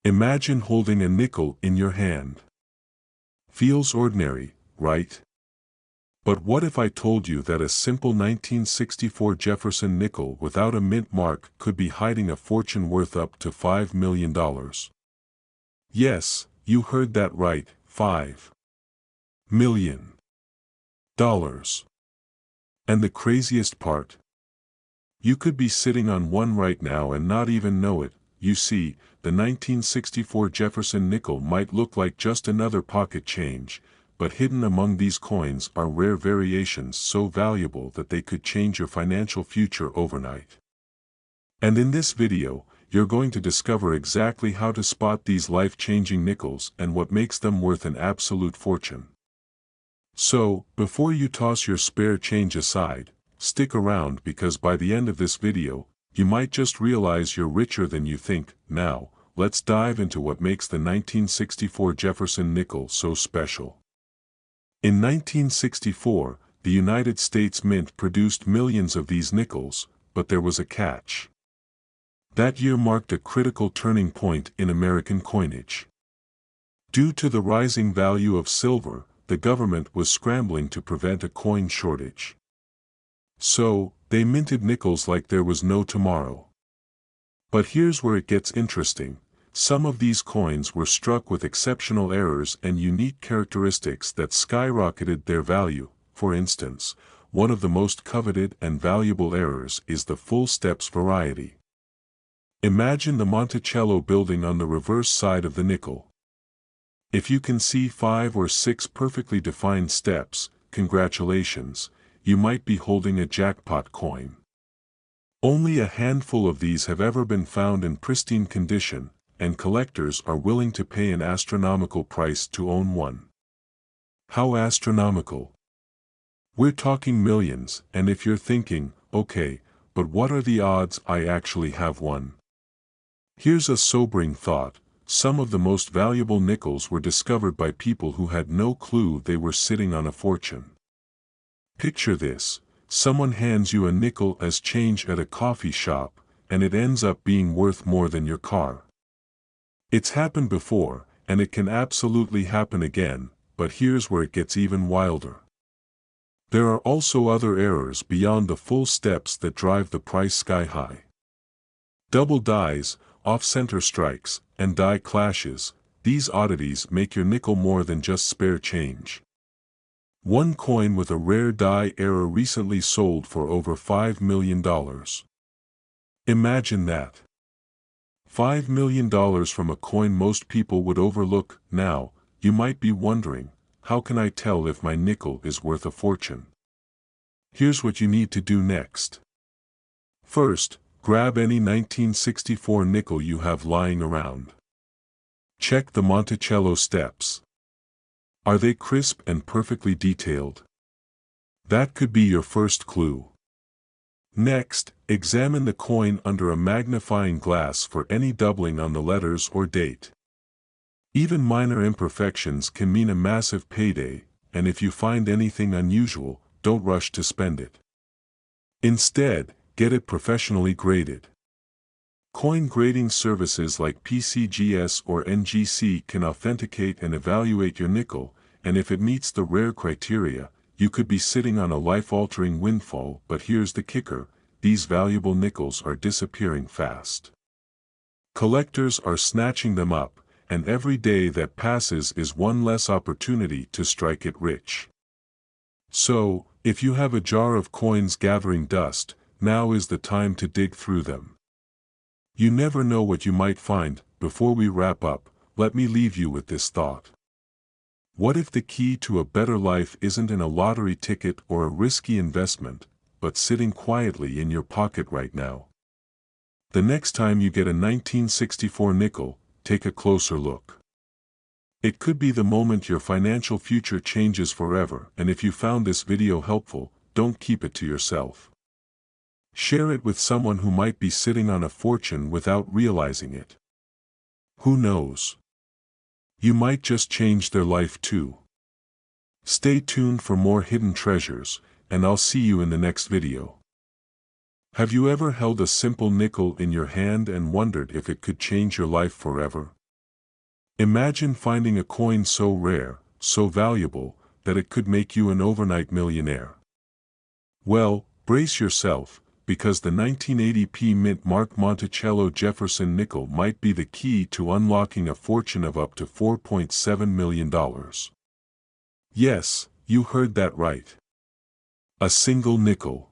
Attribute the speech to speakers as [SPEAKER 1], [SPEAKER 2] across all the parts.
[SPEAKER 1] Imagine holding a nickel in your hand. Feels ordinary, right? But what if I told you that a simple 1964 Jefferson nickel without a mint mark could be hiding a fortune worth up to $5 million? Yes, you heard that right, $5 million. And the craziest part? You could be sitting on one right now and not even know it. You see, the 1964 Jefferson nickel might look like just another pocket change, but hidden among these coins are rare variations so valuable that they could change your financial future overnight. And in this video, you're going to discover exactly how to spot these life-changing nickels and what makes them worth an absolute fortune. So, before you toss your spare change aside, stick around because by the end of this video, you might just realize you're richer than you think. Now, let's dive into what makes the 1964 Jefferson nickel so special. In 1964, the United States Mint produced millions of these nickels, but there was a catch. That year marked a critical turning point in American coinage. Due to the rising value of silver, the government was scrambling to prevent a coin shortage. So, they minted nickels like there was no tomorrow. But here's where it gets interesting. Some of these coins were struck with exceptional errors and unique characteristics that skyrocketed their value. For instance, one of the most coveted and valuable errors is the full steps variety. Imagine the Monticello building on the reverse side of the nickel. If you can see 5 or 6 perfectly defined steps, congratulations, you might be holding a jackpot coin. Only a handful of these have ever been found in pristine condition, and collectors are willing to pay an astronomical price to own one. How astronomical? We're talking millions, and if you're thinking, okay, but what are the odds I actually have one? Here's a sobering thought. Some of the most valuable nickels were discovered by people who had no clue they were sitting on a fortune. Picture this, someone hands you a nickel as change at a coffee shop, and it ends up being worth more than your car. It's happened before, and it can absolutely happen again, but here's where it gets even wilder. There are also other errors beyond the full steps that drive the price sky high. Double dies, off-center strikes, and die clashes, these oddities make your nickel more than just spare change. One coin with a rare die error recently sold for over $5 million. Imagine that. $5 million from a coin most people would overlook. Now, you might be wondering, how can I tell if my nickel is worth a fortune? Here's what you need to do next. First, grab any 1964 nickel you have lying around. Check the Monticello steps. Are they crisp and perfectly detailed? That could be your first clue. Next, examine the coin under a magnifying glass for any doubling on the letters or date. Even minor imperfections can mean a massive payday, and if you find anything unusual, don't rush to spend it. Instead, get it professionally graded. Coin grading services like PCGS or NGC can authenticate and evaluate your nickel, and if it meets the rare criteria, you could be sitting on a life-altering windfall. But here's the kicker, these valuable nickels are disappearing fast. Collectors are snatching them up, and every day that passes is one less opportunity to strike it rich. So, if you have a jar of coins gathering dust, now is the time to dig through them. You never know what you might find. Before we wrap up, let me leave you with this thought. What if the key to a better life isn't in a lottery ticket or a risky investment, but sitting quietly in your pocket right now? The next time you get a 1964 nickel, take a closer look. It could be the moment your financial future changes forever. And if you found this video helpful, don't keep it to yourself. Share it with someone who might be sitting on a fortune without realizing it. Who knows? You might just change their life too. Stay tuned for more hidden treasures, and I'll see you in the next video. Have you ever held a simple nickel in your hand and wondered if it could change your life forever? Imagine finding a coin so rare, so valuable, that it could make you an overnight millionaire. Well, brace yourself, because the 1980p mint mark Monticello Jefferson nickel might be the key to unlocking a fortune of up to $4.7 million. Yes, you heard that right. A single nickel.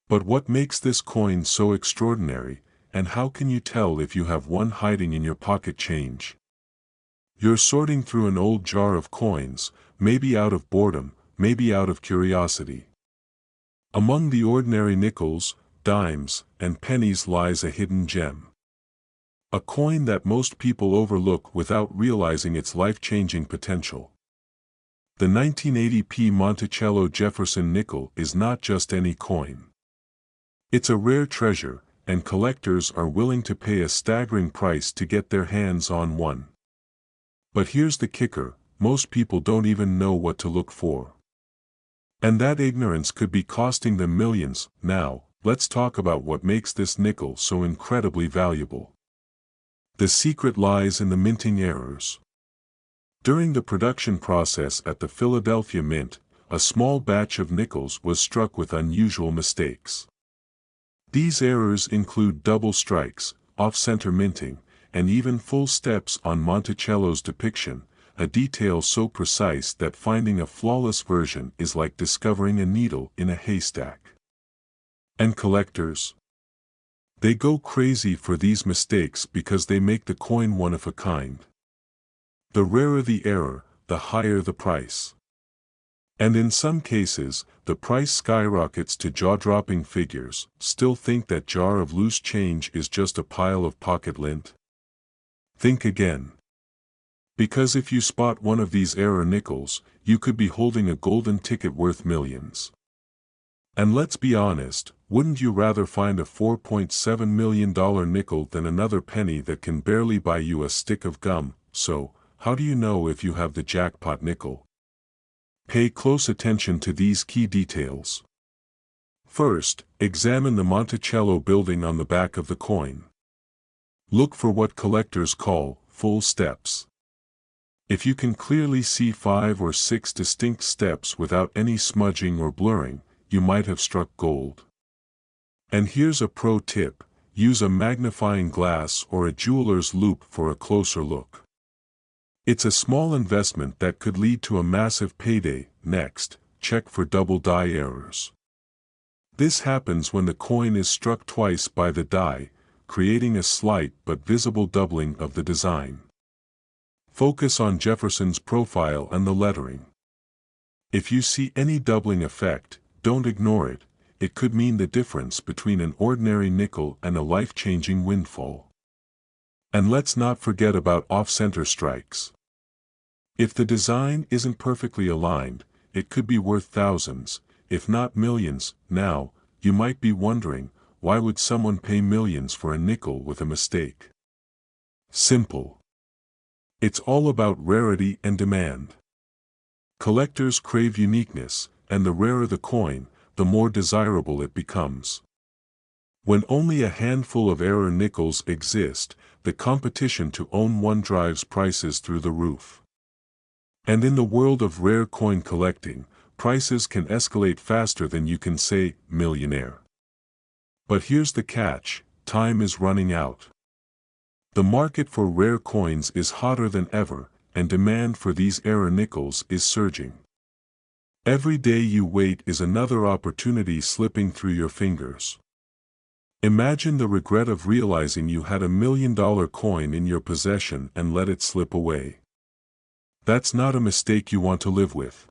[SPEAKER 1] But what makes this coin so extraordinary, and how can you tell if you have one hiding in your pocket change? You're sorting through an old jar of coins, maybe out of boredom, maybe out of curiosity. Among the ordinary nickels, dimes, and pennies lies a hidden gem. A coin that most people overlook without realizing its life-changing potential. The 1980p Monticello Jefferson nickel is not just any coin. It's a rare treasure, and collectors are willing to pay a staggering price to get their hands on one. But here's the kicker, most people don't even know what to look for. And that ignorance could be costing them millions. Now, let's talk about what makes this nickel so incredibly valuable. The secret lies in the minting errors. During the production process at the Philadelphia Mint, a small batch of nickels was struck with unusual mistakes. These errors include double strikes, off-center minting, and even full steps on Monticello's depiction, a detail so precise that finding a flawless version is like discovering a needle in a haystack. And collectors? They go crazy for these mistakes because they make the coin one of a kind. The rarer the error, the higher the price. And in some cases, the price skyrockets to jaw-dropping figures. Still think that jar of loose change is just a pile of pocket lint? Think again. Because if you spot one of these error nickels, you could be holding a golden ticket worth millions. And let's be honest, wouldn't you rather find a $4.7 million nickel than another penny that can barely buy you a stick of gum? So, how do you know if you have the jackpot nickel? Pay close attention to these key details. First, examine the Monticello building on the back of the coin. Look for what collectors call full steps. If you can clearly see 5 or 6 distinct steps without any smudging or blurring, you might have struck gold. And here's a pro tip, use a magnifying glass or a jeweler's loupe for a closer look. It's a small investment that could lead to a massive payday. Next, check for double die errors. This happens when the coin is struck twice by the die, creating a slight but visible doubling of the design. Focus on Jefferson's profile and the lettering. If you see any doubling effect, don't ignore it. It could mean the difference between an ordinary nickel and a life-changing windfall. And let's not forget about off-center strikes. If the design isn't perfectly aligned, it could be worth thousands, if not millions. Now, you might be wondering, why would someone pay millions for a nickel with a mistake? Simple. It's all about rarity and demand. Collectors crave uniqueness, and the rarer the coin, the more desirable it becomes. When only a handful of error nickels exist, the competition to own one drives prices through the roof. And in the world of rare coin collecting, prices can escalate faster than you can say, millionaire. But here's the catch, time is running out. The market for rare coins is hotter than ever, and demand for these error nickels is surging. Every day you wait is another opportunity slipping through your fingers. Imagine the regret of realizing you had $1 million coin in your possession and let it slip away. That's not a mistake you want to live with.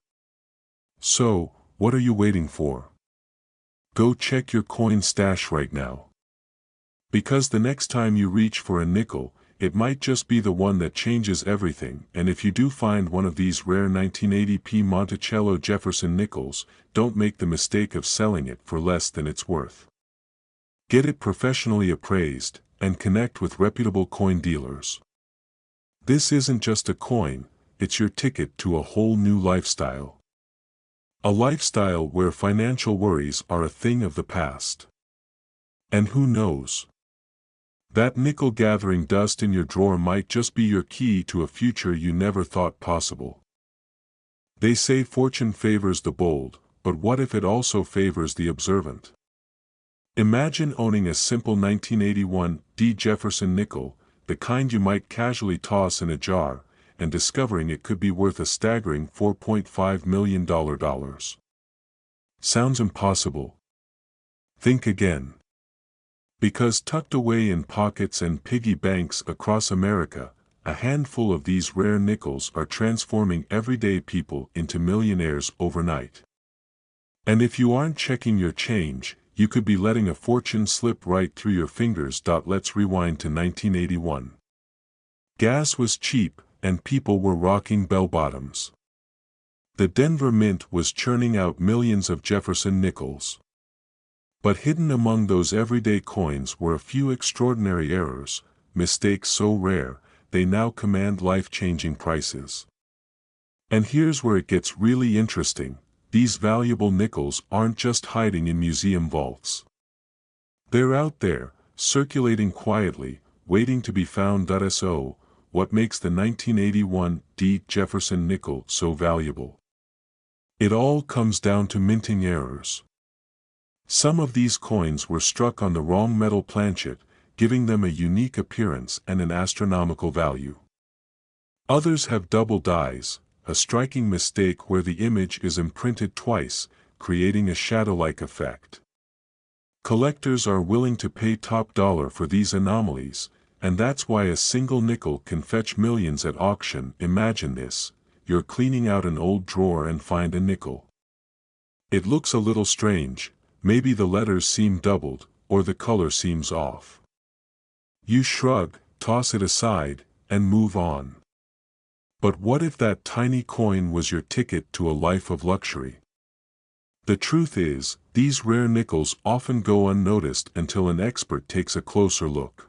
[SPEAKER 1] So, what are you waiting for? Go check your coin stash right now. Because the next time you reach for a nickel, it might just be the one that changes everything. And if you do find one of these rare 1980p Monticello Jefferson nickels, don't make the mistake of selling it for less than it's worth. Get it professionally appraised, and connect with reputable coin dealers. This isn't just a coin, it's your ticket to a whole new lifestyle. A lifestyle where financial worries are a thing of the past. And who knows? That nickel gathering dust in your drawer might just be your key to a future you never thought possible. They say fortune favors the bold, but what if it also favors the observant? Imagine owning a simple 1981 Jefferson nickel, the kind you might casually toss in a jar, and discovering it could be worth a staggering $4.5 million. Sounds impossible. Think again. Because tucked away in pockets and piggy banks across America, a handful of these rare nickels are transforming everyday people into millionaires overnight. And if you aren't checking your change, you could be letting a fortune slip right through your fingers. Let's rewind to 1981. Gas was cheap, and people were rocking bell-bottoms. The Denver Mint was churning out millions of Jefferson nickels. But hidden among those everyday coins were a few extraordinary errors, mistakes so rare, they now command life-changing prices. And here's where it gets really interesting. These valuable nickels aren't just hiding in museum vaults. They're out there, circulating quietly, waiting to be found. So, what makes the 1981 Jefferson nickel so valuable? It all comes down to minting errors. Some of these coins were struck on the wrong metal planchet, giving them a unique appearance and an astronomical value. Others have double dies, a striking mistake where the image is imprinted twice, creating a shadow-like effect. Collectors are willing to pay top dollar for these anomalies, and that's why a single nickel can fetch millions at auction. Imagine this: you're cleaning out an old drawer and find a nickel. It looks a little strange, maybe the letters seem doubled, or the color seems off. You shrug, toss it aside, and move on. But what if that tiny coin was your ticket to a life of luxury? The truth is, these rare nickels often go unnoticed until an expert takes a closer look.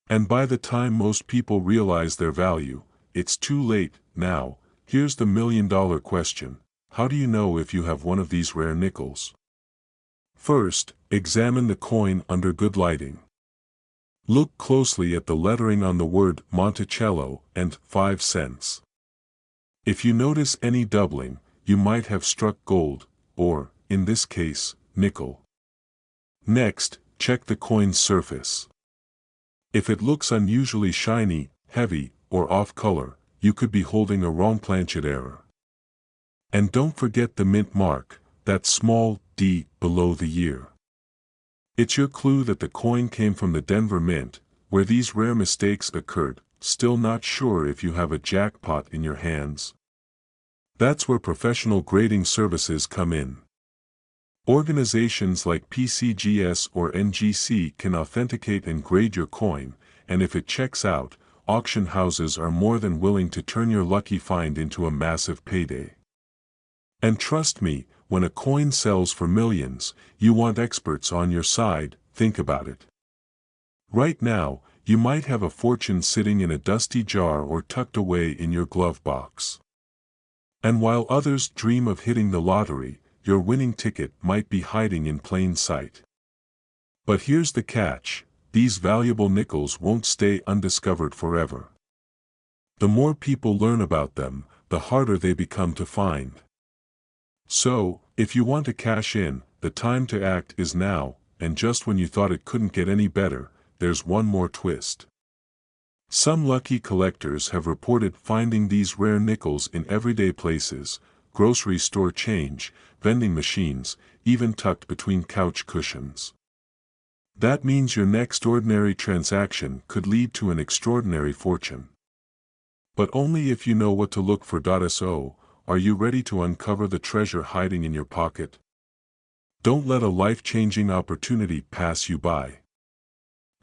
[SPEAKER 1] And by the time most people realize their value, it's too late. Now, here's the million-dollar question: how do you know if you have one of these rare nickels? First, examine the coin under good lighting. Look closely at the lettering on the word Monticello and 5 cents. If you notice any doubling, you might have struck gold, or, in this case, nickel. Next, check the coin's surface. If it looks unusually shiny, heavy, or off-color, you could be holding a wrong planchet error. And don't forget the mint mark, that small D below the year. It's your clue that the coin came from the Denver Mint, where these rare mistakes occurred. Still not sure if you have a jackpot in your hands? That's where professional grading services come in. Organizations like PCGS or NGC can authenticate and grade your coin, and if it checks out, auction houses are more than willing to turn your lucky find into a massive payday. And trust me, when a coin sells for millions, you want experts on your side. Think about it. Right now, you might have a fortune sitting in a dusty jar or tucked away in your glove box. And while others dream of hitting the lottery, your winning ticket might be hiding in plain sight. But here's the catch: these valuable nickels won't stay undiscovered forever. The more people learn about them, the harder they become to find. So, if you want to cash in, the time to act is now, and just when you thought it couldn't get any better, there's one more twist. Some lucky collectors have reported finding these rare nickels in everyday places: grocery store change, vending machines, even tucked between couch cushions. That means your next ordinary transaction could lead to an extraordinary fortune. But only if you know what to look for. So, are you ready to uncover the treasure hiding in your pocket? Don't let a life-changing opportunity pass you by.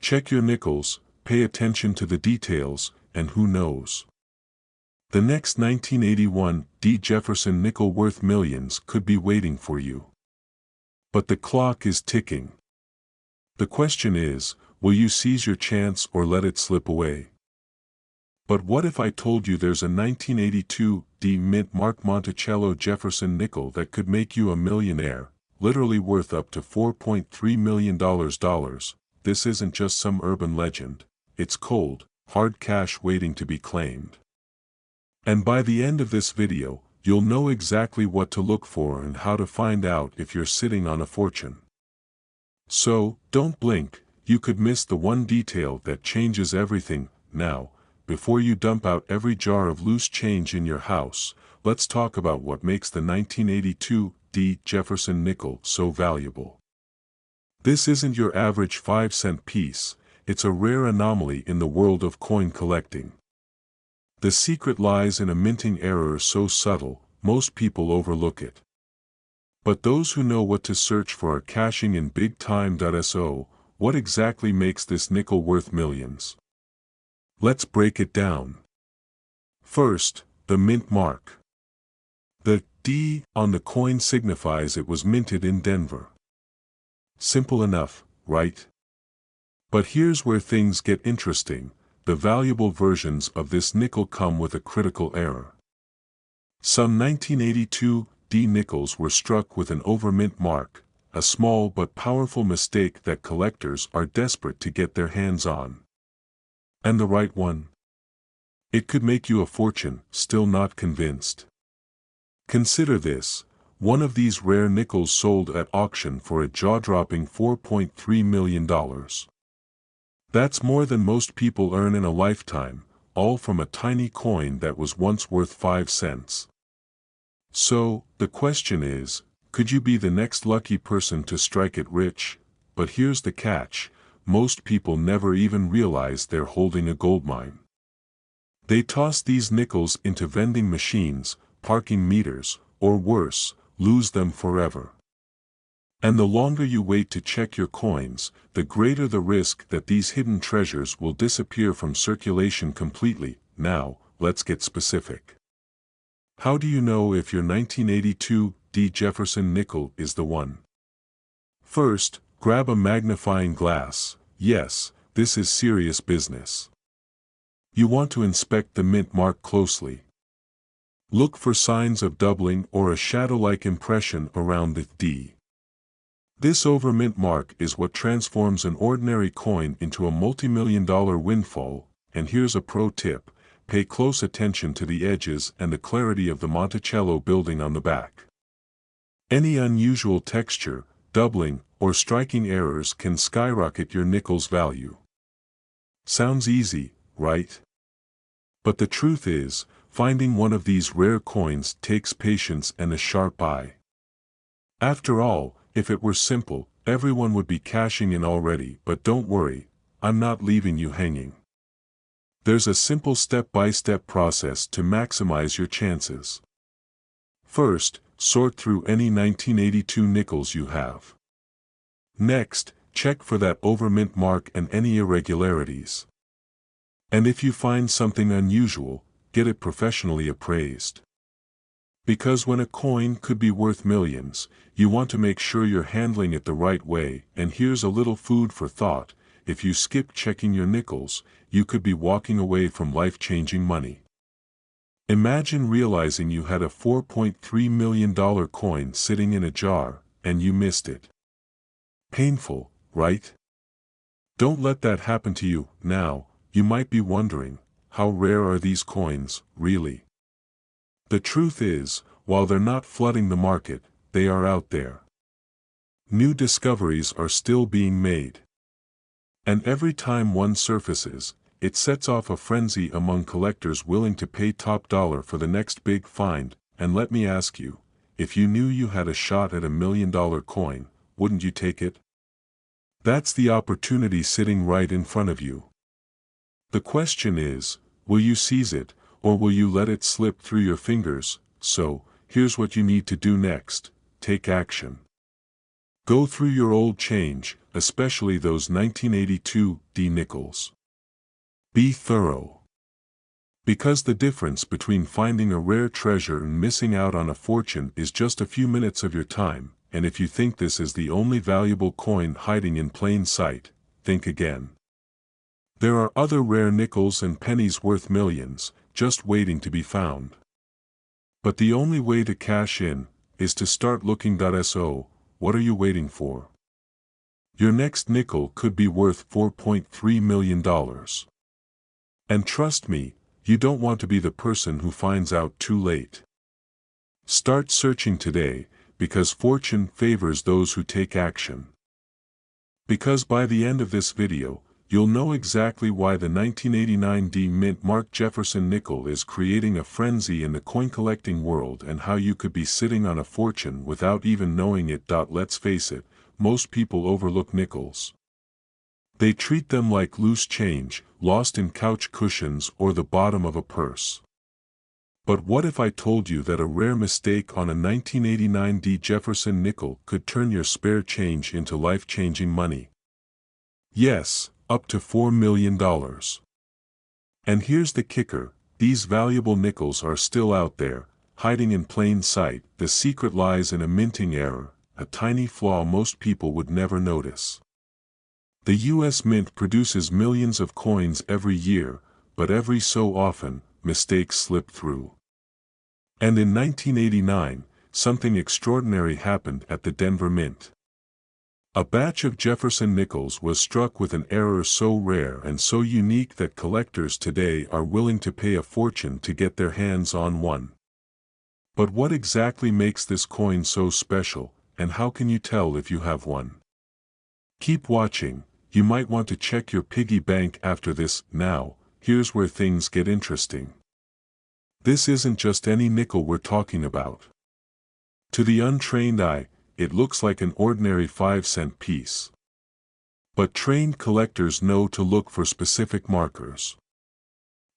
[SPEAKER 1] Check your nickels, pay attention to the details, and who knows? The next 1981 Jefferson nickel worth millions could be waiting for you. But the clock is ticking. The question is, will you seize your chance or let it slip away? But what if I told you there's a 1982 mint mark Monticello Jefferson nickel that could make you a millionaire, literally worth up to $4.3 million? this isn't just some urban legend, it's cold, hard cash waiting to be claimed. And by the end of this video, you'll know exactly what to look for and how to find out if you're sitting on a fortune. So, don't blink, you could miss the one detail that changes everything. Now, before you dump out every jar of loose change in your house, let's talk about what makes the 1982 D Jefferson nickel so valuable. This isn't your average 5-cent piece, it's a rare anomaly in the world of coin collecting. The secret lies in a minting error so subtle, most people overlook it. But those who know what to search for are cashing in big time. So, what exactly makes this nickel worth millions? Let's break it down. First, the mint mark. The D on the coin signifies it was minted in Denver. Simple enough, right? But here's where things get interesting. The valuable versions of this nickel come with a critical error. Some 1982 D nickels were struck with an overmint mark, a small but powerful mistake that collectors are desperate to get their hands on. And the right one? It could make you a fortune. Still not convinced? Consider this. One of these rare nickels sold at auction for a jaw-dropping $4.3 million. That's more than most people earn in a lifetime, all from a tiny coin that was once worth 5 cents. So, the question is, could you be the next lucky person to strike it rich? But here's the catch, most people never even realize they're holding a goldmine. They toss these nickels into vending machines, parking meters, or worse, lose them forever. And the longer you wait to check your coins, the greater the risk that these hidden treasures will disappear from circulation completely. Now, let's get specific. How do you know if your 1982 D Jefferson nickel is the one? First, grab a magnifying glass. Yes, this is serious business. You want to inspect the mint mark closely. Look for signs of doubling or a shadow-like impression around the D. This overmint mark is what transforms an ordinary coin into a multi-million-dollar windfall, and here's a pro tip. Pay close attention to the edges and the clarity of the Monticello building on the back. Any unusual texture, doubling, or striking errors can skyrocket your nickel's value. Sounds easy, right? But the truth is, finding one of these rare coins takes patience and a sharp eye. After all, if it were simple, everyone would be cashing in already. But don't worry, I'm not leaving you hanging. There's a simple step-by-step process to maximize your chances. First, sort through any 1982 nickels you have. Next, check for that overmint mark and any irregularities. And if you find something unusual, get it professionally appraised. Because when a coin could be worth millions, you want to make sure you're handling it the right way. And here's a little food for thought. If you skip checking your nickels, you could be walking away from life-changing money. Imagine realizing you had a $4.3 million coin sitting in a jar, and you missed it. Painful, right? Don't let that happen to you. Now, you might be wondering, how rare are these coins, really? The truth is, while they're not flooding the market, they are out there. New discoveries are still being made. And every time one surfaces, it sets off a frenzy among collectors willing to pay top dollar for the next big find. And let me ask you, if you knew you had a shot at $1 million coin, wouldn't you take it? That's the opportunity sitting right in front of you. The question is, will you seize it, or will you let it slip through your fingers? So, here's what you need to do next. Take action. Go through your old change, especially those 1982 D nickels. Be thorough. Because the difference between finding a rare treasure and missing out on a fortune is just a few minutes of your time, and if you think this is the only valuable coin hiding in plain sight, think again. There are other rare nickels and pennies worth millions, just waiting to be found. But the only way to cash in is to start looking. So, what are you waiting for? Your next nickel could be worth $4.3 million. And trust me, you don't want to be the person who finds out too late. Start searching today, because fortune favors those who take action. Because by the end of this video, you'll know exactly why the 1989 D-Mint Mark Jefferson nickel is creating a frenzy in the coin collecting world and how you could be sitting on a fortune without even knowing it. Let's face it, most people overlook nickels. They treat them like loose change, lost in couch cushions or the bottom of a purse. But what if I told you that a rare mistake on a 1989 D Jefferson nickel could turn your spare change into life-changing money? Yes, up to $4 million. And here's the kicker, these valuable nickels are still out there, hiding in plain sight. The secret lies in a minting error, a tiny flaw most people would never notice. The U.S. Mint produces millions of coins every year, but every so often, mistakes slip through. And in 1989, something extraordinary happened at the Denver Mint. A batch of Jefferson nickels was struck with an error so rare and so unique that collectors today are willing to pay a fortune to get their hands on one. But what exactly makes this coin so special, and how can you tell if you have one? Keep watching, you might want to check your piggy bank after this. Now, here's where things get interesting. This isn't just any nickel we're talking about. To the untrained eye, it looks like an ordinary 5-cent piece. But trained collectors know to look for specific markers.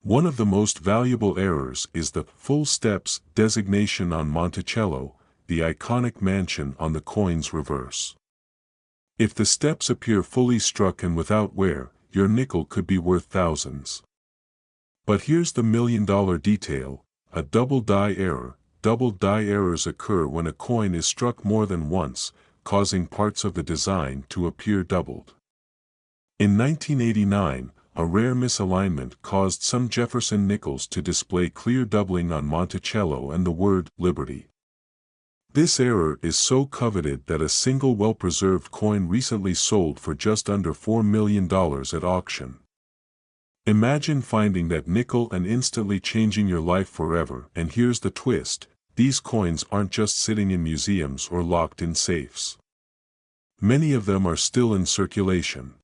[SPEAKER 1] One of the most valuable errors is the full steps designation on Monticello, the iconic mansion on the coin's reverse. If the steps appear fully struck and without wear, your nickel could be worth thousands. But here's the million-dollar detail, a double die error. Double die errors occur when a coin is struck more than once, causing parts of the design to appear doubled. In 1989, a rare misalignment caused some Jefferson nickels to display clear doubling on Monticello and the word Liberty. This error is so coveted that a single well-preserved coin recently sold for just under $4 million at auction. Imagine finding that nickel and instantly changing your life forever. And here's the twist. These coins aren't just sitting in museums or locked in safes. Many of them are still in circulation.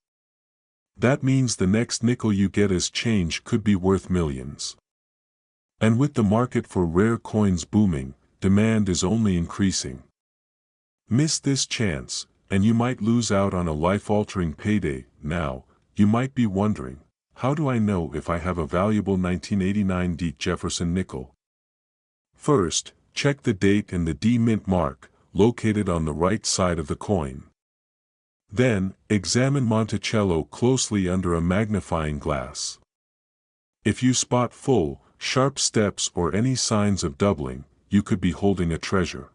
[SPEAKER 1] That means the next nickel you get as change could be worth millions. And with the market for rare coins booming, demand is only increasing. Miss this chance, and you might lose out on a life-altering payday. Now, you might be wondering, how do I know if I have a valuable 1989 D Jefferson nickel? First, check the date and the D-Mint mark, located on the right side of the coin. Then, examine Monticello closely under a magnifying glass. If you spot full, sharp steps or any signs of doubling, you could be holding a treasure.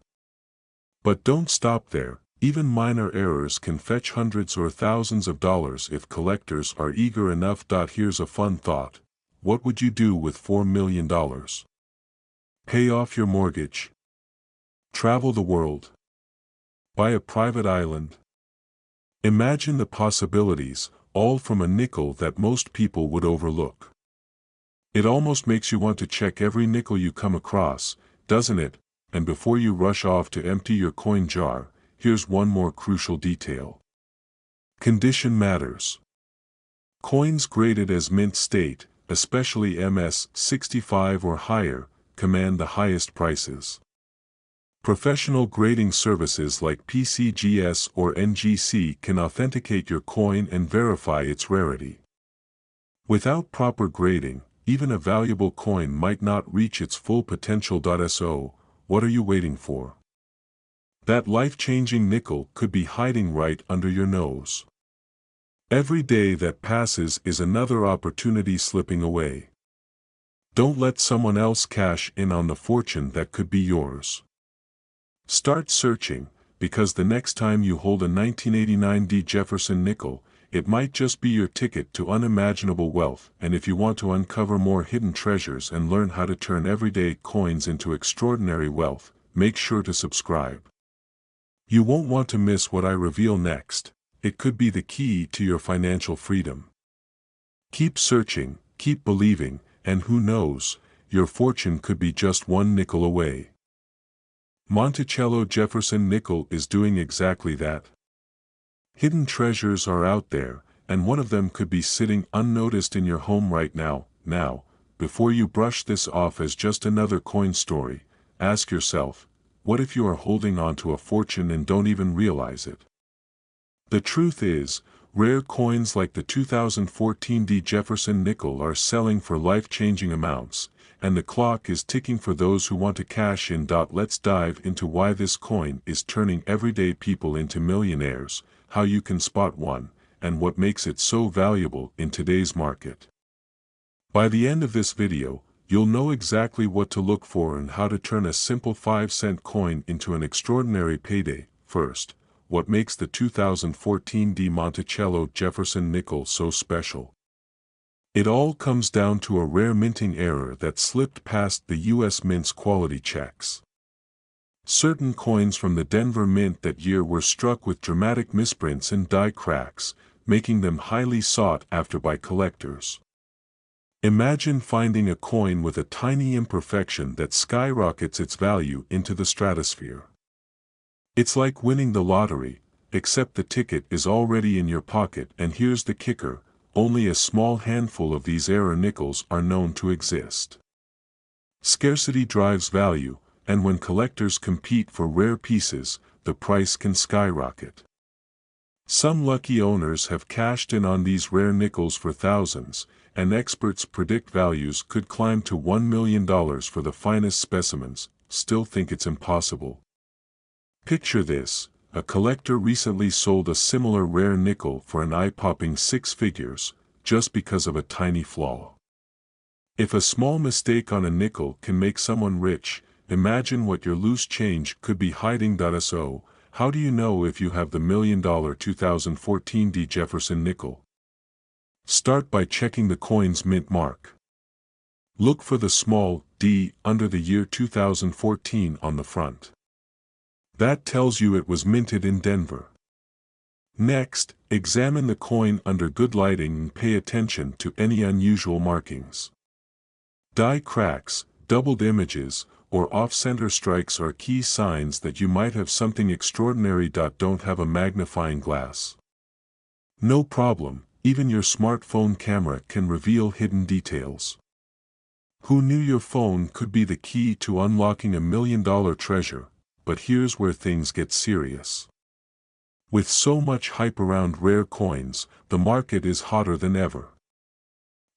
[SPEAKER 1] But don't stop there, even minor errors can fetch hundreds or thousands of dollars if collectors are eager enough. Here's a fun thought. What would you do with $4 million? Pay off your mortgage? Travel the world? Buy a private island? Imagine the possibilities, all from a nickel that most people would overlook. It almost makes you want to check every nickel you come across, doesn't it? And before you rush off to empty your coin jar, here's one more crucial detail. Condition matters. Coins graded as mint state, especially MS 65 or higher, command the highest prices. Professional grading services like PCGS or NGC can authenticate your coin and verify its rarity. Without proper grading, even a valuable coin might not reach its full potential. So, what are you waiting for? That life-changing nickel could be hiding right under your nose. Every day that passes is another opportunity slipping away. Don't let someone else cash in on the fortune that could be yours. Start searching, because the next time you hold a 1989 D Jefferson nickel, it might just be your ticket to unimaginable wealth. And if you want to uncover more hidden treasures and learn how to turn everyday coins into extraordinary wealth, make sure to subscribe. You won't want to miss what I reveal next. it could be the key to your financial freedom. Keep searching, keep believing, and who knows, your fortune could be just one nickel away. Monticello Jefferson Nickel is doing exactly that. Hidden treasures are out there, and one of them could be sitting unnoticed in your home right now. Now, before you brush this off as just another coin story, ask yourself, what if you are holding on to a fortune and don't even realize it? The truth is, rare coins like the 2014 Jefferson Nickel are selling for life-changing amounts, and the clock is ticking for those who want to cash in. Let's dive into why this coin is turning everyday people into millionaires, how you can spot one, and what makes it so valuable in today's market. By the end of this video, you'll know exactly what to look for and how to turn a simple 5-cent coin into an extraordinary payday. First, what makes the 2014 Monticello Jefferson Nickel so special? It all comes down to a rare minting error that slipped past the U.S. Mint's quality checks. Certain coins from the Denver Mint that year were struck with dramatic misprints and die cracks, making them highly sought after by collectors. Imagine finding a coin with a tiny imperfection that skyrockets its value into the stratosphere. It's like winning the lottery, except the ticket is already in your pocket. And here's the kicker, only a small handful of these error nickels are known to exist. Scarcity drives value, and when collectors compete for rare pieces, the price can skyrocket. Some lucky owners have cashed in on these rare nickels for thousands, and experts predict values could climb to $1 million for the finest specimens. Still think it's impossible? Picture this, a collector recently sold a similar rare nickel for an eye-popping 6 figures, just because of a tiny flaw. If a small mistake on a nickel can make someone rich, imagine what your loose change could be hiding. So, how do you know if you have the $1 million 2014 Jefferson Nickel? Start by checking the coin's mint mark. Look for the small d under the year 2014 on the front. That tells you it was minted in Denver. Next, examine the coin under good lighting and pay attention to any unusual markings. Die cracks, doubled images, or off-center strikes are key signs that you might have something extraordinary. Don't have a magnifying glass? No problem, even your smartphone camera can reveal hidden details. Who knew your phone could be the key to unlocking $1 million treasure? But here's where things get serious. With so much hype around rare coins, the market is hotter than ever.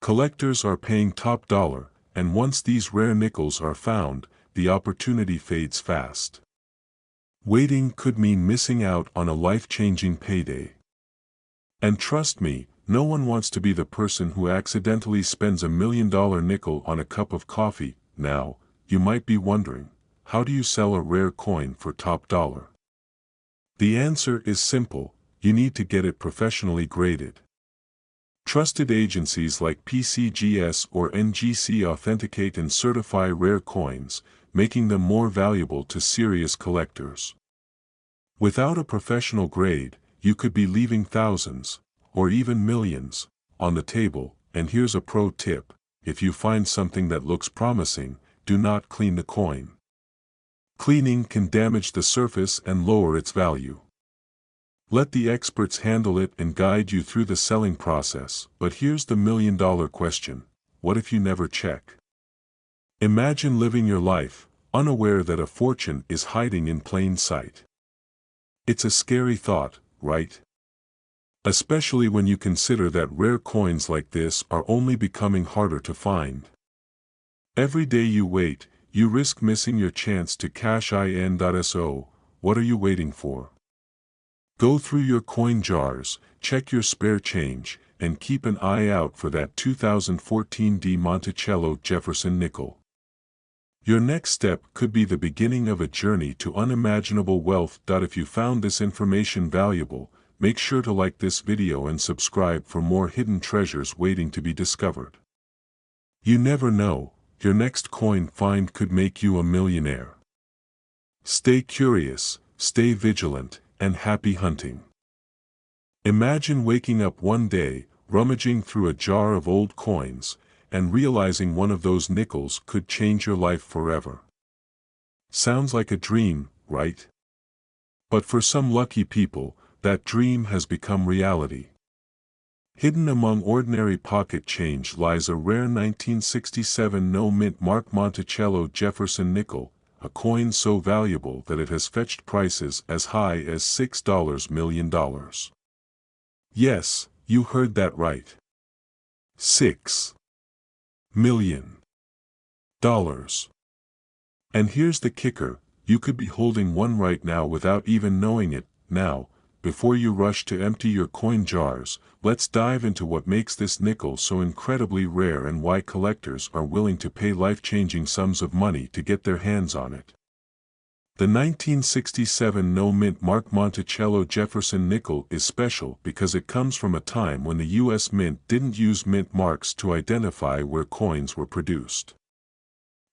[SPEAKER 1] Collectors are paying top dollar, and once these rare nickels are found, the opportunity fades fast. Waiting could mean missing out on a life-changing payday. And trust me, no one wants to be the person who accidentally spends $1 million nickel on a cup of coffee. Now, you might be wondering, how do you sell a rare coin for top dollar? The answer is simple, you need to get it professionally graded. Trusted agencies like PCGS or NGC authenticate and certify rare coins, making them more valuable to serious collectors. Without a professional grade, you could be leaving thousands, or even millions, on the table. And here's a pro tip, if you find something that looks promising, do not clean the coin. Cleaning can damage the surface and lower its value. Let the experts handle it and guide you through the selling process. But here's the $1 million question, what if you never check? Imagine living your life, unaware that a fortune is hiding in plain sight. It's a scary thought, right? Especially when you consider that rare coins like this are only becoming harder to find. Every day you wait, you risk missing your chance to cash in. So, what are you waiting for? Go through your coin jars, check your spare change, and keep an eye out for that 2014 Monticello Jefferson Nickel. Your next step could be the beginning of a journey to unimaginable wealth. If you found this information valuable, make sure to like this video and subscribe for more hidden treasures waiting to be discovered. You never know, your next coin find could make you a millionaire. Stay curious, stay vigilant, and happy hunting. Imagine waking up one day, rummaging through a jar of old coins, and realizing one of those nickels could change your life forever. Sounds like a dream, right? But for some lucky people, that dream has become reality. Hidden among ordinary pocket change lies a rare 1967 no-mint Mark Monticello Jefferson nickel, a coin so valuable that it has fetched prices as high as $6 million. Yes, you heard that right. $6 million. And here's the kicker, you could be holding one right now without even knowing it. Now, before you rush to empty your coin jars, let's dive into what makes this nickel so incredibly rare and why collectors are willing to pay life-changing sums of money to get their hands on it. The 1967 no-mint Mark Monticello Jefferson nickel is special because it comes from a time when the U.S. Mint didn't use mint marks to identify where coins were produced.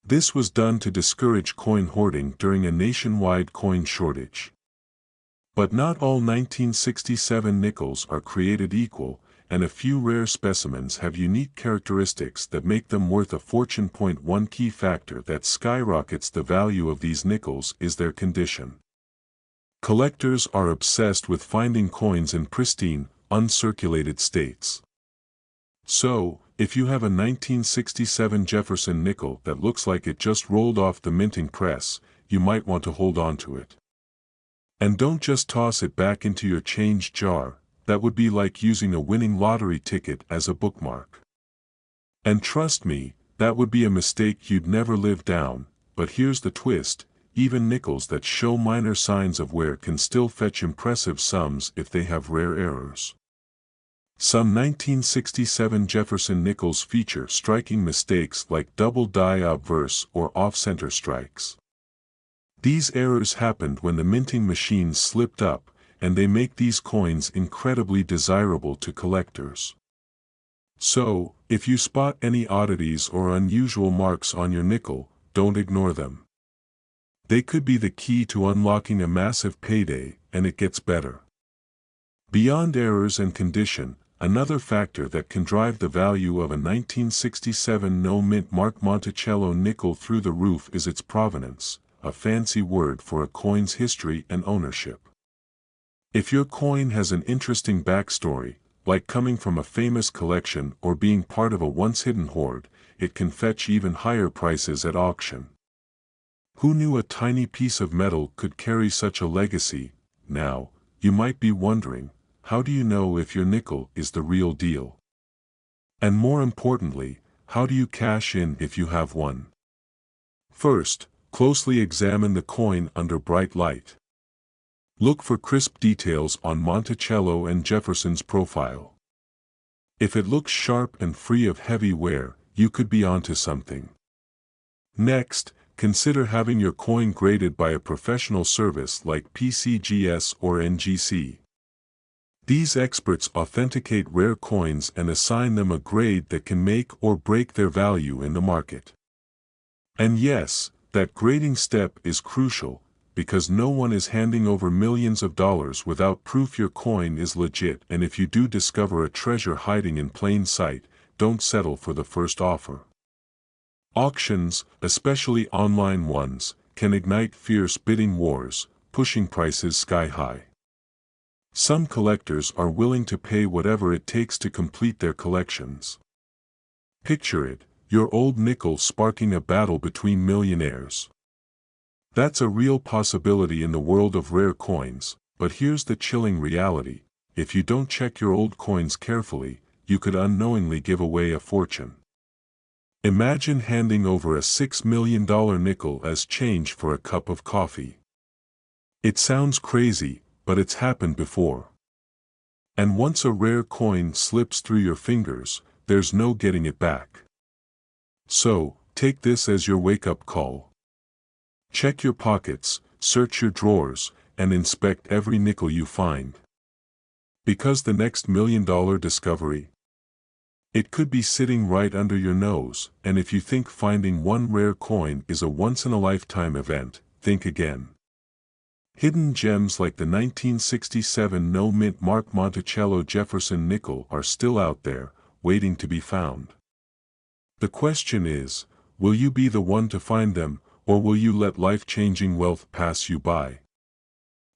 [SPEAKER 1] This was done to discourage coin hoarding during a nationwide coin shortage. But not all 1967 nickels are created equal, and a few rare specimens have unique characteristics that make them worth a fortune. One key factor that skyrockets the value of these nickels is their condition. Collectors are obsessed with finding coins in pristine, uncirculated states. So, if you have a 1967 Jefferson nickel that looks like it just rolled off the minting press, you might want to hold on to it. And don't just toss it back into your change jar, that would be like using a winning lottery ticket as a bookmark. And trust me, that would be a mistake you'd never live down. But here's the twist, even nickels that show minor signs of wear can still fetch impressive sums if they have rare errors. Some 1967 Jefferson nickels feature striking mistakes like double die obverse or off-center strikes. These errors happened when the minting machines slipped up, and they make these coins incredibly desirable to collectors. So, if you spot any oddities or unusual marks on your nickel, don't ignore them. They could be the key to unlocking a massive payday, and it gets better. Beyond errors and condition, another factor that can drive the value of a 1967 no-mint Mark Monticello nickel through the roof is its provenance, a fancy word for a coin's history and ownership. If your coin has an interesting backstory, like coming from a famous collection or being part of a once-hidden hoard, it can fetch even higher prices at auction. Who knew a tiny piece of metal could carry such a legacy? Now, you might be wondering, how do you know if your nickel is the real deal? And more importantly, how do you cash in if you have one? First, closely examine the coin under bright light. Look for crisp details on Monticello and Jefferson's profile. If it looks sharp and free of heavy wear, you could be onto something. Next, consider having your coin graded by a professional service like PCGS or NGC. These experts authenticate rare coins and assign them a grade that can make or break their value in the market. And yes, that grading step is crucial, because no one is handing over millions of dollars without proof your coin is legit. And if you do discover a treasure hiding in plain sight, don't settle for the first offer. Auctions, especially online ones, can ignite fierce bidding wars, pushing prices sky high. Some collectors are willing to pay whatever it takes to complete their collections. Picture it, your old nickel sparking a battle between millionaires. That's a real possibility in the world of rare coins, but here's the chilling reality: if you don't check your old coins carefully, you could unknowingly give away a fortune. Imagine handing over a $6 million nickel as change for a cup of coffee. It sounds crazy, but it's happened before. And once a rare coin slips through your fingers, there's no getting it back. So, take this as your wake-up call. Check your pockets, search your drawers, and inspect every nickel you find. Because the next $1 million discovery, it could be sitting right under your nose. And if you think finding one rare coin is a once-in-a-lifetime event, think again. Hidden gems like the 1967 no-mint Mark Monticello Jefferson nickel are still out there, waiting to be found. The question is, will you be the one to find them, or will you let life-changing wealth pass you by?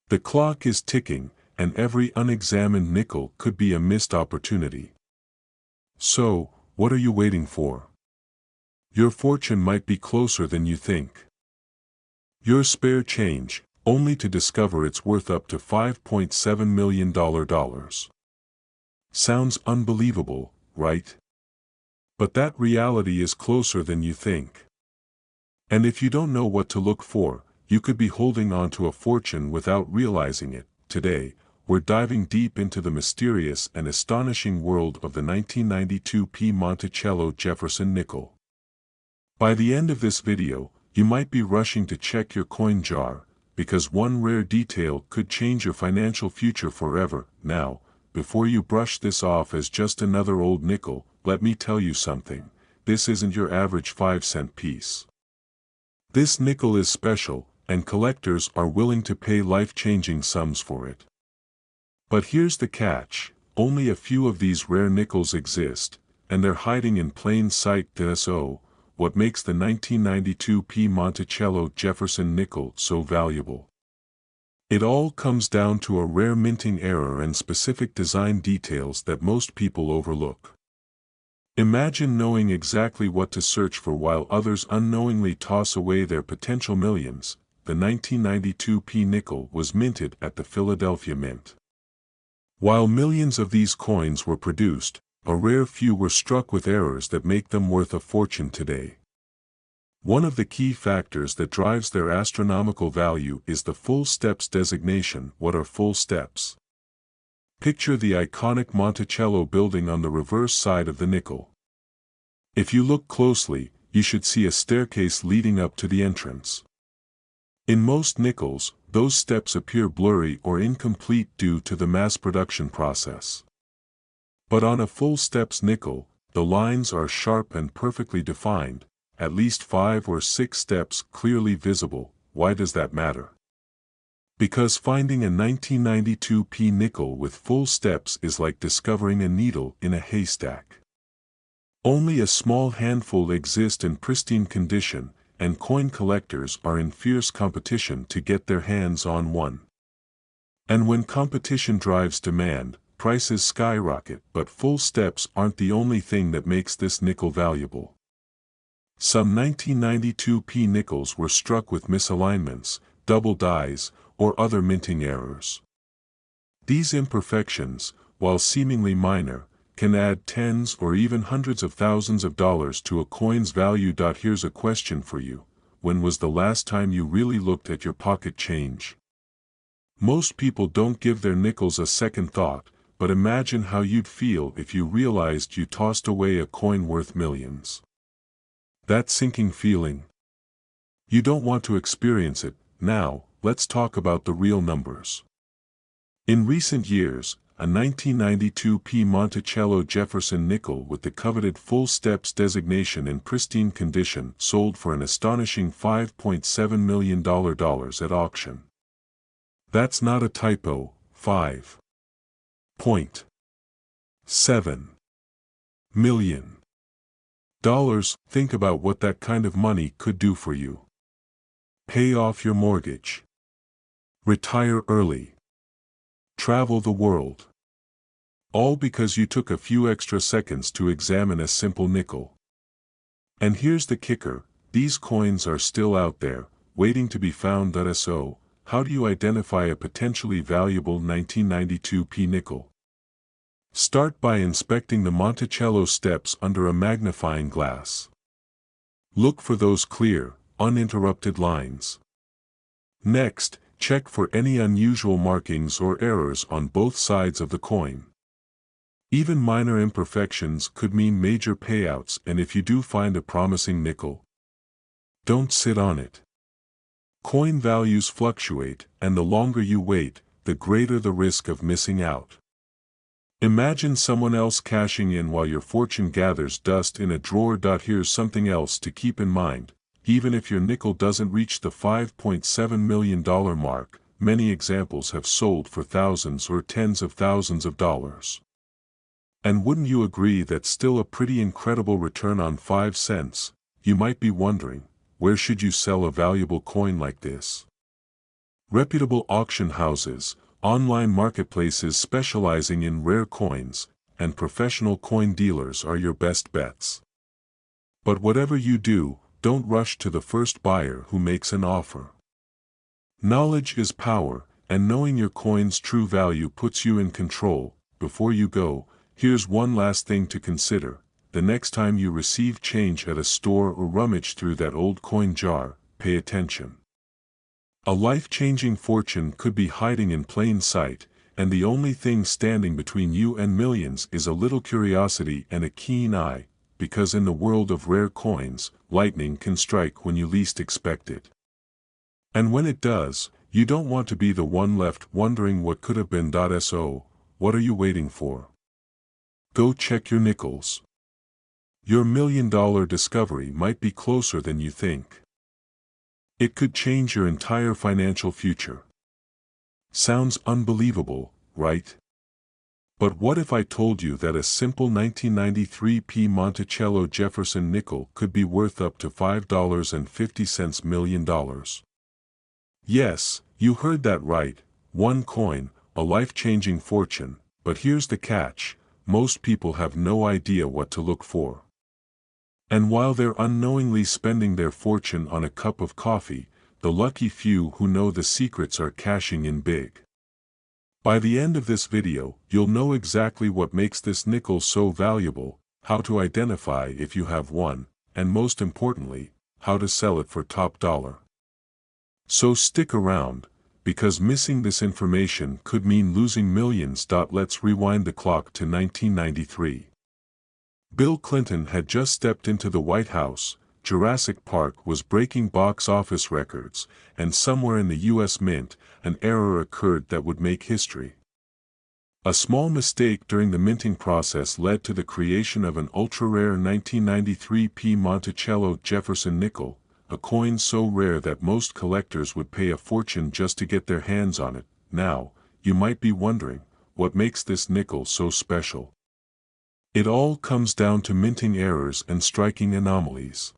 [SPEAKER 1] The clock is ticking, and every unexamined nickel could be a missed opportunity. So, what are you waiting for? Your fortune might be closer than you think. Your spare change, only to discover it's worth up to $5.7 million. Sounds unbelievable, right? But that reality is closer than you think. And if you don't know what to look for, you could be holding on to a fortune without realizing it. Today, we're diving deep into the mysterious and astonishing world of the 1992 P. Monticello Jefferson nickel. By the end of this video, you might be rushing to check your coin jar, because one rare detail could change your financial future forever. Now, before you brush this off as just another old nickel, let me tell you something. This isn't your average 5-cent piece. This nickel is special, and collectors are willing to pay life-changing sums for it. But here's the catch: only a few of these rare nickels exist, and they're hiding in plain sight. So, what makes the 1992 P. Monticello Jefferson nickel so valuable? It all comes down to a rare minting error and specific design details that most people overlook. Imagine knowing exactly what to search for while others unknowingly toss away their potential millions. The 1992 P nickel was minted at the Philadelphia Mint. While millions of these coins were produced, a rare few were struck with errors that make them worth a fortune today. One of the key factors that drives their astronomical value is the full steps designation. What are full steps? Picture the iconic Monticello building on the reverse side of the nickel. If you look closely, you should see a staircase leading up to the entrance. In most nickels, those steps appear blurry or incomplete due to the mass production process. But on a full steps nickel, the lines are sharp and perfectly defined, at least 5 or 6 steps clearly visible. Why does that matter? Because finding a 1992 P nickel with full steps is like discovering a needle in a haystack. Only a small handful exist in pristine condition, and coin collectors are in fierce competition to get their hands on one. And when competition drives demand, prices skyrocket. But full steps aren't the only thing that makes this nickel valuable. Some 1992 P nickels were struck with misalignments, double dies, or other minting errors. These imperfections, while seemingly minor, can add tens or even hundreds of thousands of dollars to a coin's value. Here's a question for you: when was the last time you really looked at your pocket change? Most people don't give their nickels a second thought, but imagine how you'd feel if you realized you tossed away a coin worth millions. That sinking feeling? You don't want to experience it. Now, let's talk about the real numbers. In recent years, a 1992 P. Monticello Jefferson nickel with the coveted full steps designation in pristine condition sold for an astonishing $5.7 million at auction. That's not a typo. $5.7 million. Think about what that kind of money could do for you. Pay off your mortgage. Retire early. Travel the world. All because you took a few extra seconds to examine a simple nickel. And here's the kicker: these coins are still out there, waiting to be found. So, how do you identify a potentially valuable 1992 P nickel? Start by inspecting the Monticello steps under a magnifying glass. Look for those clear, uninterrupted lines. Next, check for any unusual markings or errors on both sides of the coin. Even minor imperfections could mean major payouts. And if you do find a promising nickel, don't sit on it. Coin values fluctuate, and the longer you wait, the greater the risk of missing out. Imagine someone else cashing in while your fortune gathers dust in a drawer. Here's something else to keep in mind: even if your nickel doesn't reach the $5.7 million mark, many examples have sold for thousands or tens of thousands of dollars. And wouldn't you agree that's still a pretty incredible return on 5 cents? You might be wondering, where should you sell a valuable coin like this? Reputable auction houses, online marketplaces specializing in rare coins, and professional coin dealers are your best bets. But whatever you do, don't rush to the first buyer who makes an offer. Knowledge is power, and knowing your coin's true value puts you in control. Before you go, here's one last thing to consider. The next time you receive change at a store or rummage through that old coin jar, pay attention. A life-changing fortune could be hiding in plain sight, and the only thing standing between you and millions is a little curiosity and a keen eye, because in the world of rare coins, lightning can strike when you least expect it. And when it does, you don't want to be the one left wondering what could have been. So, what are you waiting for? Go check your nickels. Your million-dollar discovery might be closer than you think. It could change your entire financial future. Sounds unbelievable, right? But what if I told you that a simple 1993 Monticello Jefferson nickel could be worth up to $5.50 million? Yes, you heard that right, one coin, a life-changing fortune, but here's the catch, most people have no idea what to look for. And while they're unknowingly spending their fortune on a cup of coffee, the lucky few who know the secrets are cashing in big. By the end of this video, you'll know exactly what makes this nickel so valuable, how to identify if you have one, and most importantly, how to sell it for top dollar. So stick around, because missing this information could mean losing millions. Let's rewind the clock to 1993. Bill Clinton had just stepped into the White House, Jurassic Park was breaking box office records, and somewhere in the U.S. Mint, an error occurred that would make history. A small mistake during the minting process led to the creation of an ultra-rare 1993 Monticello Jefferson nickel, a coin so rare that most collectors would pay a fortune just to get their hands on it. Now, you might be wondering, what makes this nickel so special? It all comes down to minting errors and striking anomalies.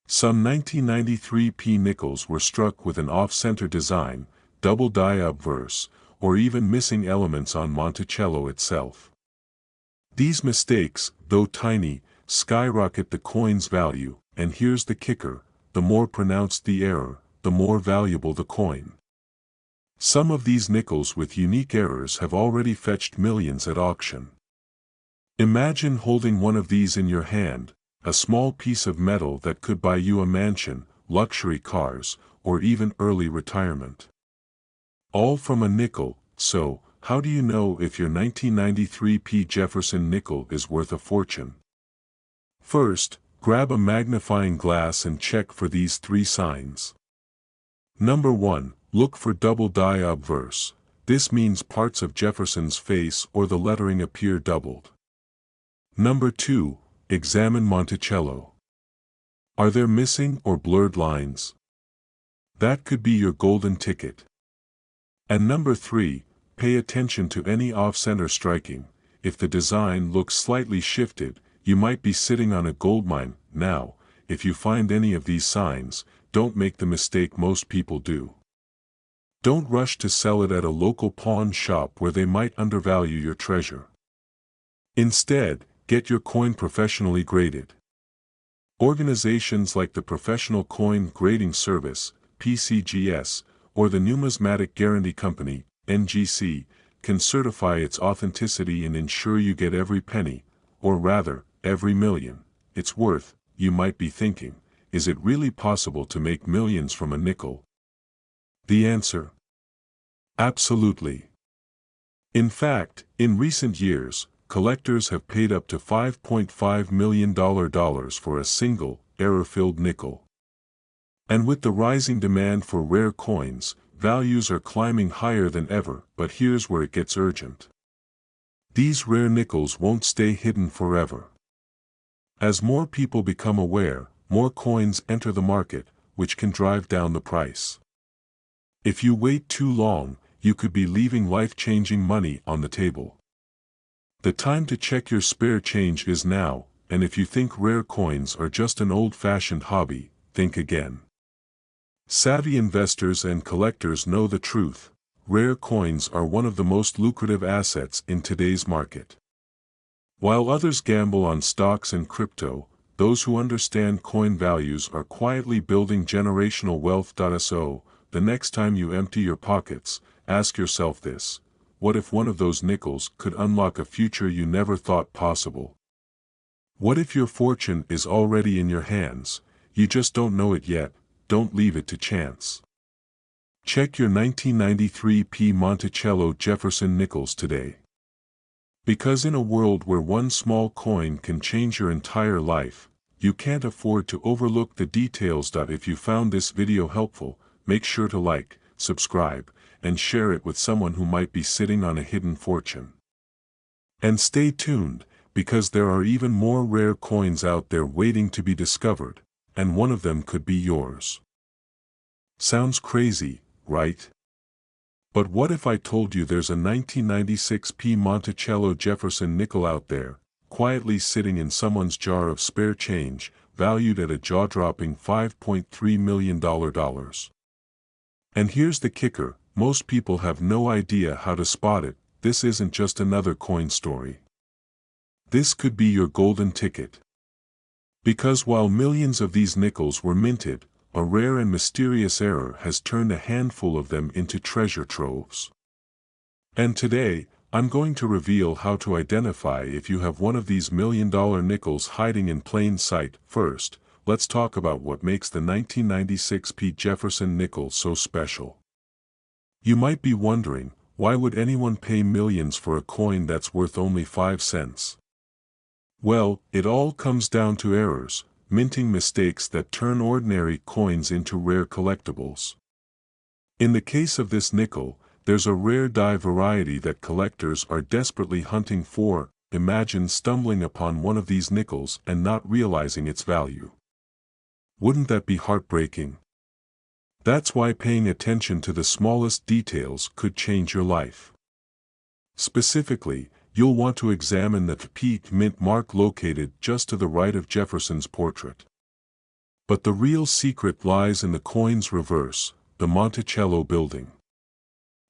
[SPEAKER 1] Some 1993 nickels were struck with an off-center design, double die obverse, or even missing elements on Monticello itself. These mistakes, though tiny, skyrocket the coin's value, and here's the kicker, the more pronounced the error, the more valuable the coin. Some of these nickels with unique errors have already fetched millions at auction. Imagine holding one of these in your hand, a small piece of metal that could buy you a mansion, luxury cars, or even early retirement. All from a nickel. So, how do you know if your 1993 Jefferson nickel is worth a fortune? First, grab a magnifying glass and check for these 3 signs. Number 1, look for double die obverse. This means parts of Jefferson's face or the lettering appear doubled. Number 2, examine Monticello. Are there missing or blurred lines? That could be your golden ticket. And number 3, pay attention to any off-center striking. If the design looks slightly shifted, you might be sitting on a goldmine. Now, if you find any of these signs, don't make the mistake most people do. Don't rush to sell it at a local pawn shop where they might undervalue your treasure. Instead, get your coin professionally graded. Organizations like the Professional Coin Grading Service, PCGS, or the Numismatic Guarantee Company, NGC, can certify its authenticity and ensure you get every penny, or rather, every million, it's worth. You might be thinking, is it really possible to make millions from a nickel? The answer? Absolutely. In fact, in recent years, collectors have paid up to $5.5 million for a single, error-filled nickel. And with the rising demand for rare coins, values are climbing higher than ever. But here's where it gets urgent. These rare nickels won't stay hidden forever. As more people become aware, more coins enter the market, which can drive down the price. If you wait too long, you could be leaving life-changing money on the table. The time to check your spare change is now, and if you think rare coins are just an old-fashioned hobby, think again. Savvy investors and collectors know the truth. Rare coins are one of the most lucrative assets in today's market. While others gamble on stocks and crypto, those who understand coin values are quietly building generational wealth. So, the next time you empty your pockets, ask yourself this: what if one of those nickels could unlock a future you never thought possible? What if your fortune is already in your hands, you just don't know it yet? Don't leave it to chance. Check your 1993 P. Monticello Jefferson nickels today. Because in a world where one small coin can change your entire life, you can't afford to overlook the details. If you found this video helpful, make sure to like, subscribe, and share it with someone who might be sitting on a hidden fortune. And stay tuned, because there are even more rare coins out there waiting to be discovered, and one of them could be yours. Sounds crazy, right? But what if I told you there's a 1996 P. Monticello Jefferson nickel out there, quietly sitting in someone's jar of spare change, valued at a jaw-dropping $5.3 million? And here's the kicker: most people have no idea how to spot it. This isn't just another coin story. This could be your golden ticket. Because while millions of these nickels were minted, a rare and mysterious error has turned a handful of them into treasure troves. And today, I'm going to reveal how to identify if you have one of these million-dollar nickels hiding in plain sight. First, let's talk about what makes the 1996 P. Jefferson nickel so special. You might be wondering, why would anyone pay millions for a coin that's worth only 5 cents? Well, it all comes down to errors, minting mistakes that turn ordinary coins into rare collectibles. In the case of this nickel, there's a rare die variety that collectors are desperately hunting for. Imagine stumbling upon one of these nickels and not realizing its value. Wouldn't that be heartbreaking? That's why paying attention to the smallest details could change your life. Specifically, you'll want to examine the P. mint mark located just to the right of Jefferson's portrait. But the real secret lies in the coin's reverse, the Monticello building.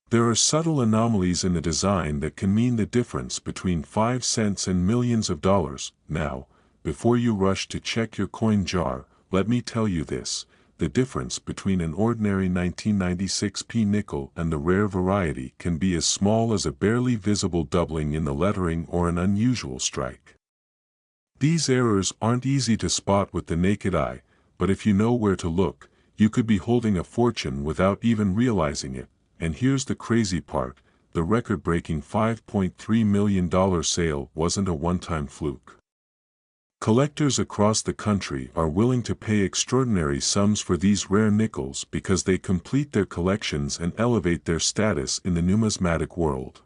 [SPEAKER 1] There are subtle anomalies in the design that can mean the difference between 5 cents and millions of dollars. Now, before you rush to check your coin jar, let me tell you this: the difference between an ordinary 1996 P nickel and the rare variety can be as small as a barely visible doubling in the lettering or an unusual strike. These errors aren't easy to spot with the naked eye, but if you know where to look, you could be holding a fortune without even realizing it. And here's the crazy part: the record-breaking $5.3 million sale wasn't a one-time fluke. Collectors across the country are willing to pay extraordinary sums for these rare nickels because they complete their collections and elevate their status in the numismatic world.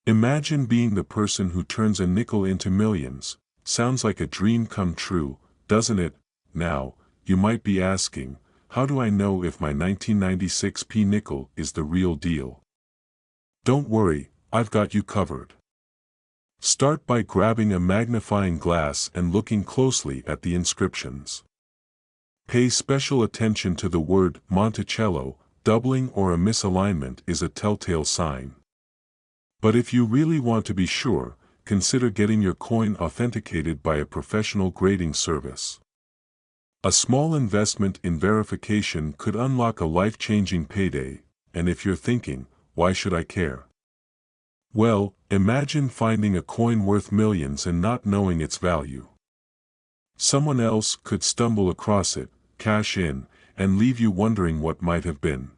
[SPEAKER 1] Imagine being the person who turns a nickel into millions. Sounds like a dream come true, doesn't it? Now, you might be asking, how do I know if my 1996 P nickel is the real deal? Don't worry, I've got you covered. Start by grabbing a magnifying glass and looking closely at the inscriptions. Pay special attention to the word Monticello. Doubling or a misalignment is a telltale sign. But if you really want to be sure, consider getting your coin authenticated by a professional grading service. A small investment in verification could unlock a life-changing payday. And if you're thinking, why should I care? Well, imagine finding a coin worth millions and not knowing its value. Someone else could stumble across it, cash in, and leave you wondering what might have been.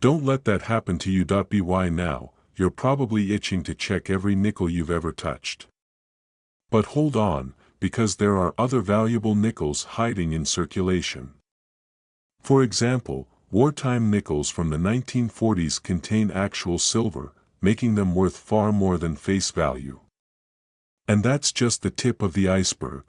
[SPEAKER 1] Don't let that happen to you. By now, you're probably itching to check every nickel you've ever touched. But hold on, because there are other valuable nickels hiding in circulation. For example, wartime nickels from the 1940s contain actual silver, making them worth far more than face value. And that's just the tip of the iceberg.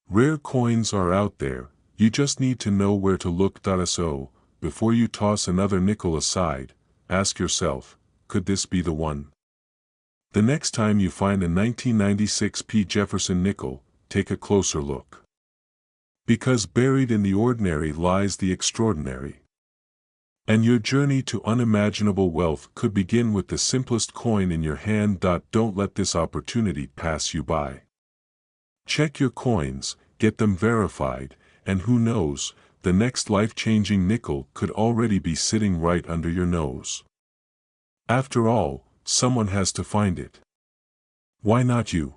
[SPEAKER 1] Rare coins are out there, you just need to know where to look. So, before you toss another nickel aside, ask yourself, could this be the one? The next time you find a 1996 Jefferson nickel, take a closer look. Because buried in the ordinary lies the extraordinary. And your journey to unimaginable wealth could begin with the simplest coin in your hand. Don't let this opportunity pass you by. Check your coins, get them verified, and who knows, the next life-changing nickel could already be sitting right under your nose. After all, someone has to find it. Why not you?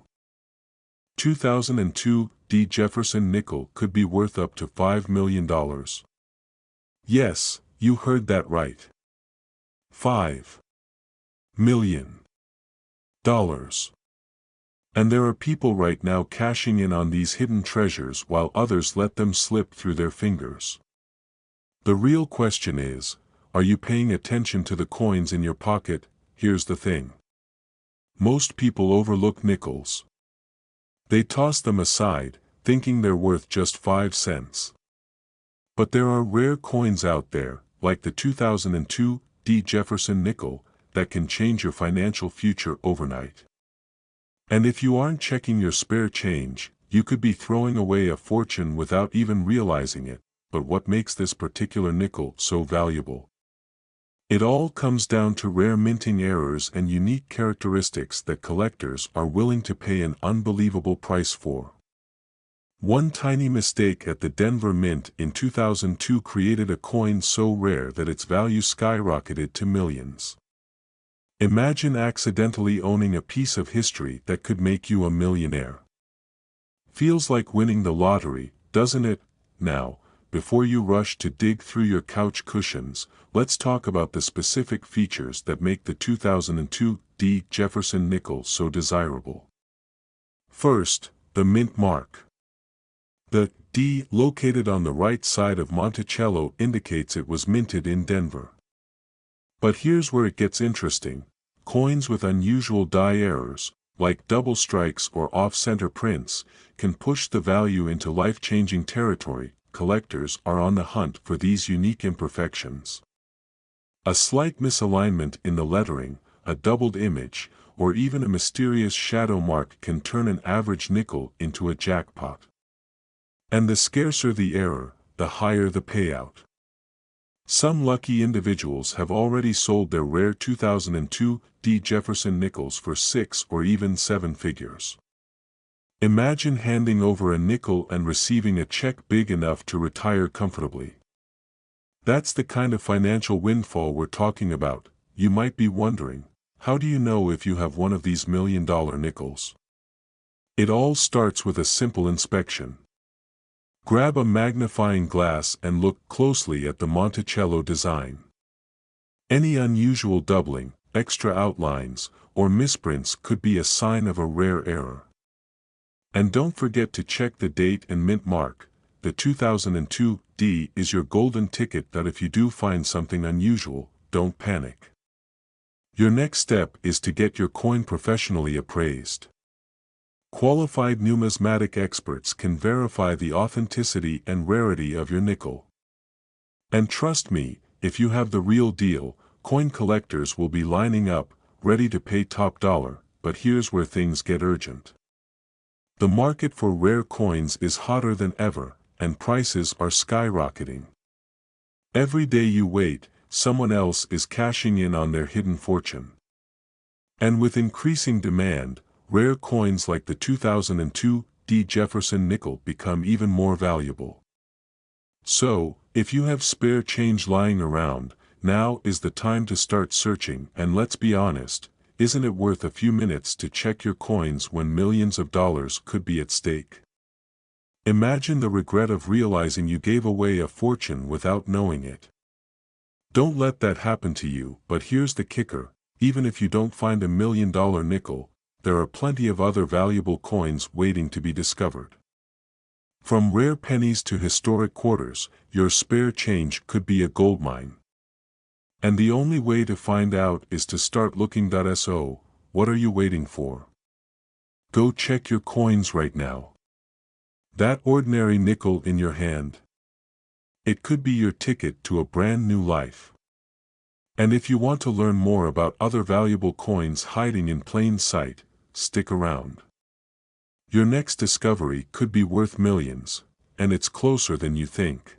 [SPEAKER 1] 2002 Jefferson nickel could be worth up to $5 million. Yes, you heard that right. $5 million. And there are people right now cashing in on these hidden treasures while others let them slip through their fingers. The real question is, are you paying attention to the coins in your pocket? Here's the thing. Most people overlook nickels. They toss them aside, thinking they're worth just 5 cents. But there are rare coins out there, like the 2002 Jefferson nickel, that can change your financial future overnight. And if you aren't checking your spare change, you could be throwing away a fortune without even realizing it. But what makes this particular nickel so valuable? It all comes down to rare minting errors and unique characteristics that collectors are willing to pay an unbelievable price for. One tiny mistake at the Denver Mint in 2002 created a coin so rare that its value skyrocketed to millions. Imagine accidentally owning a piece of history that could make you a millionaire. Feels like winning the lottery, doesn't it? Now, before you rush to dig through your couch cushions, let's talk about the specific features that make the 2002 Jefferson nickel so desirable. First, the mint mark. The D located on the right side of Monticello indicates it was minted in Denver. But here's where it gets interesting. Coins with unusual die errors, like double strikes or off-center prints, can push the value into life-changing territory. Collectors are on the hunt for these unique imperfections. A slight misalignment in the lettering, a doubled image, or even a mysterious shadow mark can turn an average nickel into a jackpot. And the scarcer the error, the higher the payout. Some lucky individuals have already sold their rare 2002 Jefferson nickels for 6 or even 7 figures. Imagine handing over a nickel and receiving a check big enough to retire comfortably. That's the kind of financial windfall we're talking about. You might be wondering, how do you know if you have one of these $1 million nickels? It all starts with a simple inspection. Grab a magnifying glass and look closely at the Monticello design. Any unusual doubling, extra outlines, or misprints could be a sign of a rare error. And don't forget to check the date and mint mark. The 2002 D is your golden ticket that if you do find something unusual, don't panic. Your next step is to get your coin professionally appraised. Qualified numismatic experts can verify the authenticity and rarity of your nickel. And trust me, if you have the real deal, coin collectors will be lining up, ready to pay top dollar. But here's where things get urgent. The market for rare coins is hotter than ever, and prices are skyrocketing. Every day you wait, someone else is cashing in on their hidden fortune. And with increasing demand, rare coins like the 2002 Jefferson nickel become even more valuable. So, if you have spare change lying around, now is the time to start searching. And let's be honest, isn't it worth a few minutes to check your coins when millions of dollars could be at stake? Imagine the regret of realizing you gave away a fortune without knowing it. Don't let that happen to you. But here's the kicker, even if you don't find a $1 million nickel, there are plenty of other valuable coins waiting to be discovered. From rare pennies to historic quarters, your spare change could be a goldmine. And the only way to find out is to start looking. So, what are you waiting for? Go check your coins right now. That ordinary nickel in your hand. It could be your ticket to a brand new life. And if you want to learn more about other valuable coins hiding in plain sight, stick around. Your next discovery could be worth millions, and it's closer than you think.